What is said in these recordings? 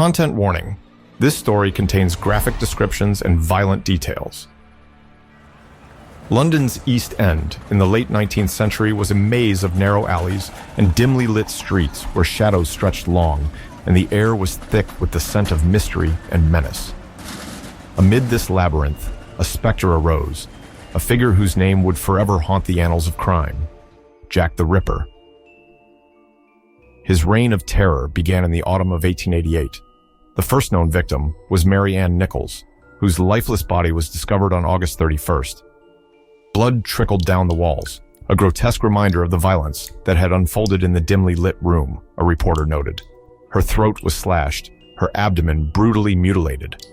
Content warning. This story contains graphic descriptions and violent details. London's East End in the late 19th century was a maze of narrow alleys and dimly lit streets where shadows stretched long and the air was thick with the scent of mystery and menace. Amid this labyrinth, a specter arose, a figure whose name would forever haunt the annals of crime: Jack the Ripper. His reign of terror began in the autumn of 1888. The first known victim was Mary Ann Nichols, whose lifeless body was discovered on August 31st. Blood trickled down the walls, a grotesque reminder of the violence that had unfolded in the dimly lit room, a reporter noted. Her throat was slashed, her abdomen brutally mutilated.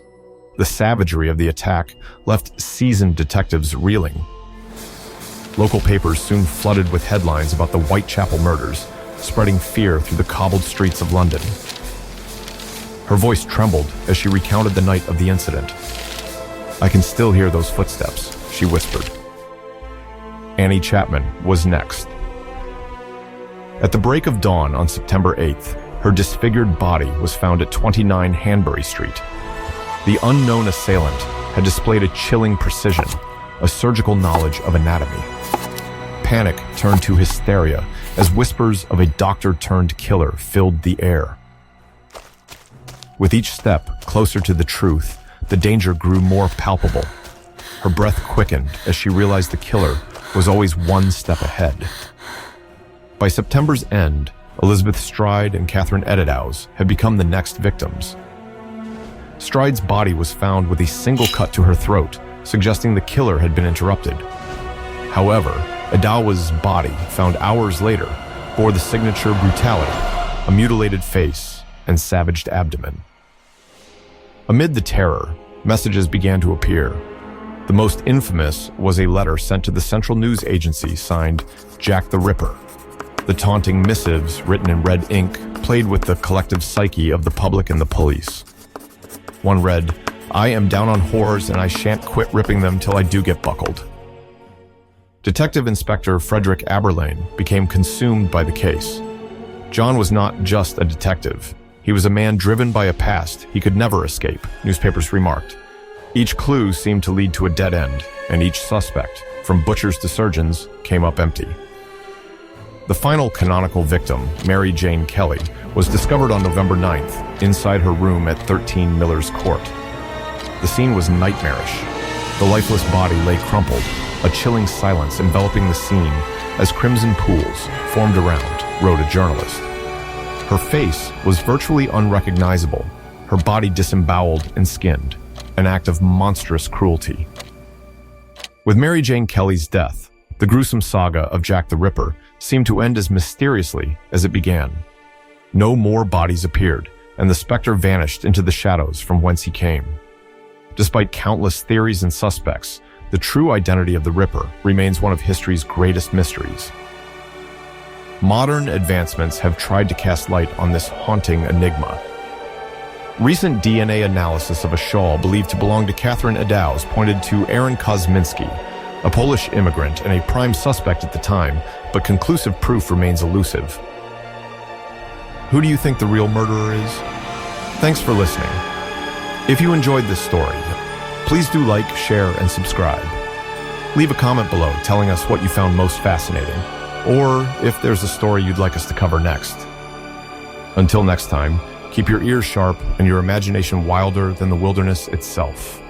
The savagery of the attack left seasoned detectives reeling. Local papers soon flooded with headlines about the Whitechapel murders, spreading fear through the cobbled streets of London. Her voice trembled as she recounted the night of the incident. "I can still hear those footsteps," she whispered. Annie Chapman was next. At the break of dawn on September 8th, her disfigured body was found at 29 Hanbury Street. The unknown assailant had displayed a chilling precision, a surgical knowledge of anatomy. Panic turned to hysteria as whispers of a doctor-turned-killer filled the air. With each step closer to the truth, the danger grew more palpable. Her breath quickened as she realized the killer was always one step ahead. By September's end, Elizabeth Stride and Catherine Eddowes had become the next victims. Stride's body was found with a single cut to her throat, suggesting the killer had been interrupted. However, Eddowes' body, found hours later, bore the signature brutality, a mutilated face and savaged abdomen. Amid the terror, messages began to appear. The most infamous was a letter sent to the Central News Agency signed Jack the Ripper. The taunting missives, written in red ink, played with the collective psyche of the public and the police. One read, "I am down on whores and I shan't quit ripping them till I do get buckled." Detective Inspector Frederick Aberlane became consumed by the case. John was not just a detective. He was a man driven by a past he could never escape, newspapers remarked. Each clue seemed to lead to a dead end, and each suspect, from butchers to surgeons, came up empty. The final canonical victim, Mary Jane Kelly, was discovered on November 9th, inside her room at 13 Miller's Court. The scene was nightmarish. The lifeless body lay crumpled, a chilling silence enveloping the scene as crimson pools formed around, wrote a journalist. Her face was virtually unrecognizable, her body disemboweled and skinned, an act of monstrous cruelty. With Mary Jane Kelly's death, the gruesome saga of Jack the Ripper seemed to end as mysteriously as it began. No more bodies appeared, and the specter vanished into the shadows from whence he came. Despite countless theories and suspects, the true identity of the Ripper remains one of history's greatest mysteries. Modern advancements have tried to cast light on this haunting enigma. Recent DNA analysis of a shawl believed to belong to Catherine Eddowes pointed to Aaron Kosminski, a Polish immigrant and a prime suspect at the time, but conclusive proof remains elusive. Who do you think the real murderer is? Thanks for listening. If you enjoyed this story, please do like, share, and subscribe. Leave a comment below telling us what you found most fascinating, or if there's a story you'd like us to cover next. Until next time, keep your ears sharp and your imagination wilder than the wilderness itself.